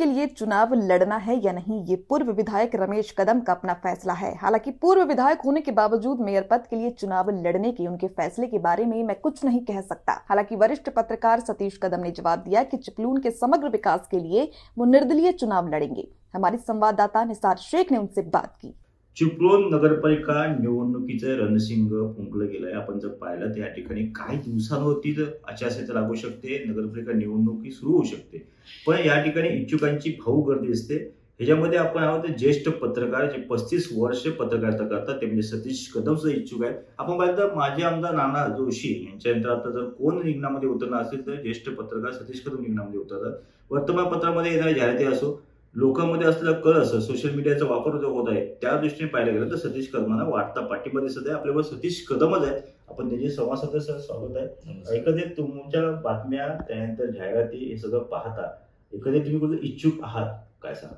लिए चुनाव लड़ना है या नहीं, ये पूर्व विधायक रमेश कदम का अपना फैसला है। हालांकि पूर्व विधायक होने के बावजूद मेयर पद के लिए चुनाव लड़ने के उनके फैसले के बारे में मैं कुछ नहीं कह सकता। हालांकि वरिष्ठ पत्रकार सतीश कदम ने जवाब दिया कि चिपलून के समग्र विकास के लिए वो निर्दलीय चुनाव लड़ेंगे। हमारी संवाददाता निसार शेख ने उनसे बात की। चिपळूण नगरपालिका निवडणुकीचं रणशिंग फुंकलं गेलंय। आपण जर पाहिलं तर या ठिकाणी काही दिवसांवरती आचारसंहिता लागू शकते, नगरपालिका निवडणुकी सुरू होऊ शकते, पण या ठिकाणी इच्छुकांची भाऊ गर्दी असते। ह्याच्यामध्ये आपण आहोत ज्येष्ठ पत्रकार जे 35 वर्ष पत्रकारिता करतात, ते म्हणजे सतीश कदम सुद्धा इच्छुक आहेत। आपण पाहिलं माजी आमदार नाना जोशी यांच्यानंतर आता जर कोण रिंगणामध्ये उतरणार असेल तर ज्येष्ठ पत्रकार सतीश कदम रिंगणामध्ये उतरतात। वर्तमानपत्रामध्ये येणाऱ्या जाहिराती असो, लोकांमध्ये असलेला कल असो, सोशल मीडियाचा वापर जो होत आहे त्या दृष्टीने पाहिलं गेलं तर सतीश कदमांना वाढता पाठिंबा दिसत आहे। आपल्यावर सतीश कदमच आहेत, आपण त्याचे संवाद साधत सर स्वागत आहे। एकंदरीत तुमच्या बातम्या त्यानंतर जाहिराती हे सगळं पाहता एकंदरीत तुम्ही कुठे इच्छुक आहात काय सांगा?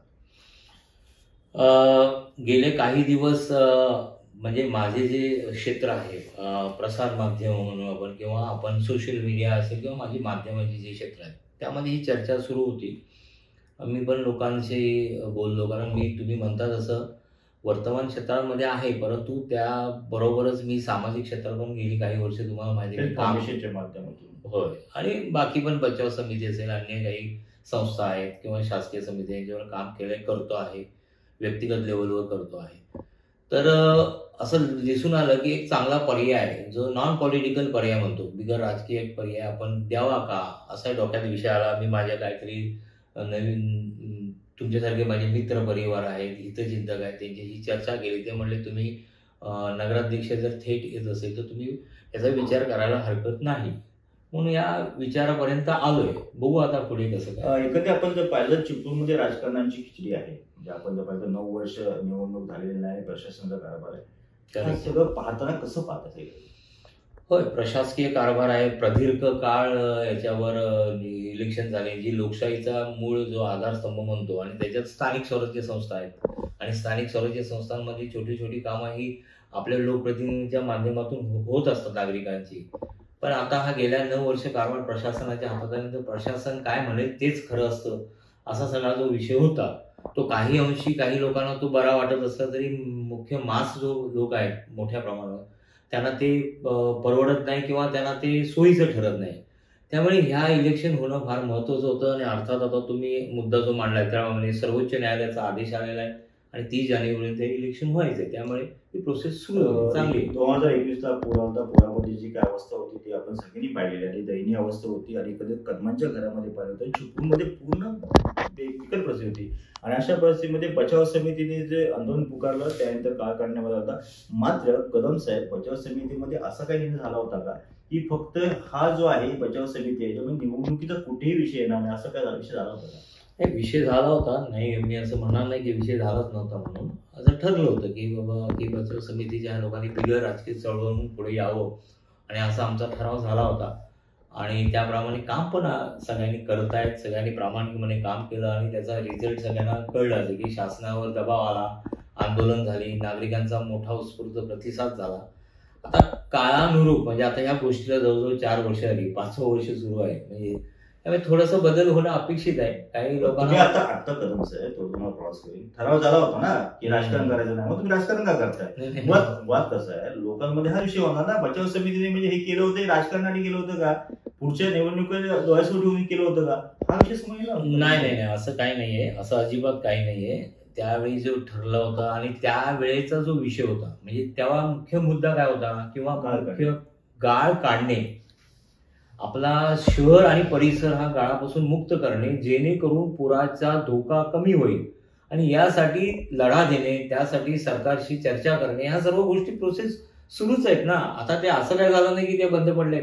गेले काही दिवस म्हणजे माझे जे क्षेत्र आहे प्रसार माध्यम म्हणून आपण किंवा आपण सोशल मीडिया असेल किंवा माझी माध्यमाची जे क्षेत्र आहे त्यामध्ये ही चर्चा सुरू होती। मी पण लोकांशी बोललो, कारण मी तुम्ही म्हणता तसं वर्तमान क्षेत्रामध्ये आहे, परंतु त्याबरोबरच मी सामाजिक क्षेत्रात पण गेली काही वर्ष तुम्हाला माहिती आहे कामाच्या माध्यमातून होय, आणि बाकी पण बचाव समिती असेल, अन्य काही संस्था आहेत किंवा शासकीय समिती यांच्यावर काम करतो आहे, व्यक्तिगत लेवलवर करतो आहे। तर असं दिसून आलं की एक चांगला पर्याय जो नॉन पॉलिटिकल पर्याय म्हणतो, बिगर राजकीय एक पर्याय आपण द्यावा का असा डोक्यात विषय आला। मी माझ्या काहीतरी नवीन तुमच्यासारखे माझे मित्र परिवार आहेत, हितचिंतक आहेत, त्यांच्याशी चर्चा केली। ते म्हणले तुम्ही नगराध्यक्ष जर थेट येत असेल तर तुम्ही याचा विचार करायला हरकत नाही, म्हणून या विचारापर्यंत आलोय। बघू आता पुढे कसं काय। एकंदरीत आपण जर पाहिलं चिपळूणमध्ये राजकारणाची खिचडी आहे, म्हणजे आपण जर पाहिलं 9 वर्ष निवडणूक झालेली नाही, प्रशासनाचा कारभार आहे, सगळं पाहताना कसं पाहत असेल? होय, प्रशासकीय कारभार आहे, प्रदीर्घ काळ याच्यावर इलेक्शन झाले, जी लोकशाहीचा मूळ जो आधारस्तंभ म्हणतो, आणि त्याच्यात स्थानिक स्वराज्य संस्था आहेत आणि स्थानिक स्वराज्य संस्थांमध्ये छोटी छोटी कामं ही आपल्या लोकप्रतिनिधींच्या माध्यमातून होत असतात नागरिकांची। पण आता हा गेल्या 9 वर्ष कारभार प्रशासनाच्या हातात आहे, तर प्रशासन काय म्हणेल तेच खरं असतं असा सगळा जो विषय होता तो काही अंशी काही लोकांना तो बरा वाटत असला तरी मुख्य मास जो लोक आहेत मोठ्या प्रमाणावर त्यांना ते परवडत नाही किंवा त्यांना ते सोयीचं ठरत नाही। त्यामुळे ह्या इलेक्शन होणं फार महत्त्वाचं होतं। आणि अर्थात आता तुम्ही मुद्दा जो मांडलाय त्याप्रमाणे सर्वोच्च न्यायालयाचा आदेश आलेला आहे आणि 30 जानेवारीपर्यंत इलेक्शन व्हायचंय, त्यामुळे ही प्रोसेस सुरू चांगली। 2021ला पुरामध्ये जी काय अवस्था होती ती आपण सगळ्यांनी पाहिलेली आहे, दयनीय अवस्था होती। आणि कधी कदमांच्या घरामध्ये पाहिलं तर चिपळूणमध्ये पूर्ण बेकार परिस्थिती होती, आणि अशा परिस्थितीमध्ये बचाव समितीने जे आंदोलन पुकारलं त्यानंतर काळ काढण्यात आला होता। मात्र कदम साहेब बचाव समितीमध्ये असा काही निर्णय झाला होता का की फक्त हा जो आहे बचाव समिती आहे त्यामुळे निवडणुकीचा कुठेही विषय येणार नाही, असा काय विषय झाला होता का? विषय झाला होता नाही, मी असं म्हणणार नाही की विषय झालाच नव्हता। म्हणून असं ठरलं होतं की बाबा की बचाव समितीच्या लोकांनी बिगर राजकीय चळवळून पुढे यावं, आणि असा आमचा ठराव झाला होता। आणि त्याप्रमाणे काम पण सगळ्यांनी करतायत, सगळ्यांनी प्रामाणिकपणे काम केलं आणि त्याचा रिझल्ट सगळ्यांना कळला की शासनावर दबाव आला, आंदोलन झाली, नागरिकांचा मोठा उत्स्फूर्त प्रतिसाद झाला। आता काळानुरूप म्हणजे आता या गोष्टीला जवळजवळ 4 वर्ष आली, 5वं वर्ष सुरू आहे, म्हणजे त्यामुळे थोडंसं बदल होणं अपेक्षित आहे। काही लोकांना आता कदम साहेब थोडं तुम्हाला क्रॉस करेल, ठराव झाला होता ना की राजकारण करायचं नाही, मग तुम्ही राजकारण का करताय? वाद कसं आहे लोकांमध्ये हा विषय होणार ना, बचाव समितीने म्हणजे हे केलं होतं राजकारणाने केलं होतं का, पुढच्या निवडणुकीत डोळ्यासमोर ठेवून केलं होतं का, हा विषय समजला नाही, असं काही नाहीये, असं अजिबात काही नाहीये। त्यावेळी जो ठरलं होतं आणि त्यावेळेचा जो विषय होता म्हणजे तेव्हा मुख्य मुद्दा काय होता किंवा मुख्य गाळ काढणे, आपला शहर आणि परिसर हा गाळापासून मुक्त करणे जेणेकरून पुराचा धोका कमी होईल, आणि यासाठी लढा देणे, त्यासाठी सरकारशी चर्चा करणे, ह्या सर्व गोष्टी प्रोसेस सुरूच आहेत ना। आता ते असं काय झालं नाही की ते बंद पडले,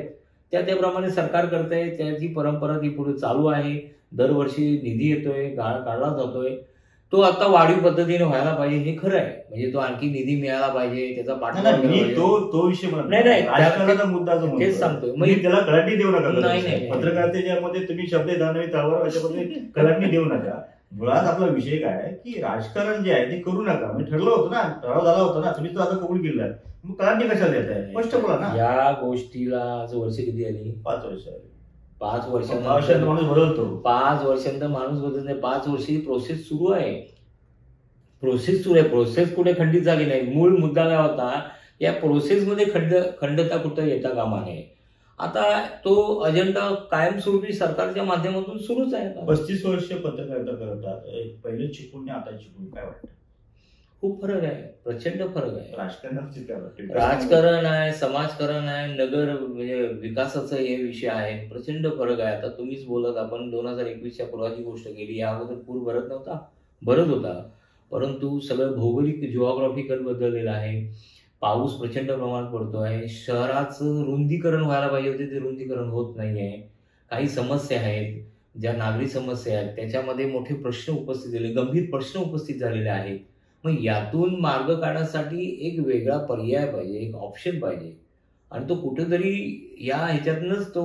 त्याप्रमाणे सरकार करतंय, त्याची परंपरा ती पुढे चालू आहे। दरवर्षी निधी येतोय, गाळ काढला जातोय, तो आता वाढीव पद्धतीने व्हायला पाहिजे हे खरं आहे, म्हणजे तो आणखी निधी मिळाला पाहिजे, त्याचा पाठपुरावा तो विषय नाही राजकारणाचा मुद्दा जो तेच सांगतोय, म्हणजे त्याला कलाटणी देऊ नका। नाही पत्रकारितेमध्ये तुम्ही शब्द दानवी त्यावर अशा पद्धतीने कलाटणी देऊ नका। मुळात आपला विषय काय आहे की राजकारण जे आहे ते करू नका, म्हणजे ठरलं होतं ना, ठराव झाला होता ना, तुम्ही तो आता कबूल केला, मग कलाटणी कशाला देत आहे? स्पष्ट बोला ना। या गोष्टीला वर्ष किती आली? 5 वर्ष आली। 5 वर्षांत वर्षांनंतर माणूस बदलतो. 5 वर्षांनंतर माणूस बदलत नाही. 5 वर्षी प्रोसेस सुरू आहे. प्रोसेस कुठे खंडित झाली नाही. मूळ मुद्दा काय होता, या प्रोसेसमध्ये खंडता कुठं येता कामा नये. आता तो अजेंडा कायमस्वरूपी सरकारच्या माध्यमातून सुरूच आहे. 35 वर्ष पत्रकारिता करतात. पहिले चिपळूण आता चिपळूण काय वाटतं? खूप फरक आहे, प्रचंड फरक आहे. राजकारणाची काय वाटतं? राजकारण आहे, समाजकारण आहे, नगर म्हणजे विकासाचा हे विषय आहे. प्रचंड फरक आहे. आता तुम्हीच बोलत, आपण 2021च्या पूर्वाची गोष्ट केली. या अगोदर पूर भरत नव्हता, भरत होता, परंतु सगळं भौगोलिक जिओग्राफिकल बदललेलं आहे. पाऊस प्रचंड प्रमाणात पडतो आहे. शहराचं रुंदीकरण व्हायला पाहिजे होते, ते रुंदीकरण होत नाही आहे. काही समस्या आहेत, ज्या नागरी समस्या आहेत, त्याच्यामध्ये मोठे प्रश्न उपस्थित झाले, गंभीर प्रश्न उपस्थित झालेले आहेत. मग यातून मार्ग काढण्यासाठी एक वेगळा पर्याय पाहिजे, एक ऑप्शन पाहिजे, आणि तो कुठेतरी या ह्याच्यातूनच तो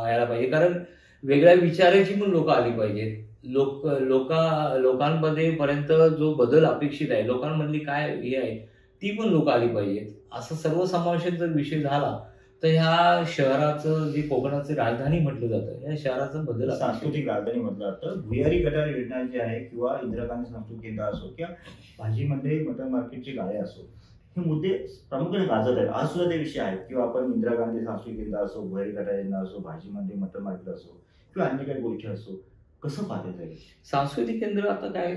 यायला पाहिजे. कारण वेगळ्या विचाराची पण लोक आली पाहिजेत. लोकांमध्ये पर्यंत जो बदल अपेक्षित आहे, लोकांमधली काय हे आहे ती पण लोक आली पाहिजेत. असं सर्वसमावेशक जर विषय झाला तर ह्या शहराचं, जे कोकणाचं राजधानी म्हटलं जातं, या शहराचं बदल, सांस्कृतिक राजधानी म्हटलं जातं. भुयारी गटार योजना जी आहे किंवा इंदिरा गांधी सांस्कृतिक केंद्र असो किंवा भाजीमध्ये मटन मार्केटची गाळे असो, हे मुद्दे प्रामुख्याने गाजत आहेत. आज सुद्धा ते विषय आहेत. किंवा आपण इंदिरा गांधी सांस्कृतिक केंद्र असो, भुयारी गटार योजना असो, भाजीमध्ये मटन मार्केट असो किंवा अन्य काही गोष्टी असो, कसं पाहता येईल? सांस्कृतिक केंद्र आता काय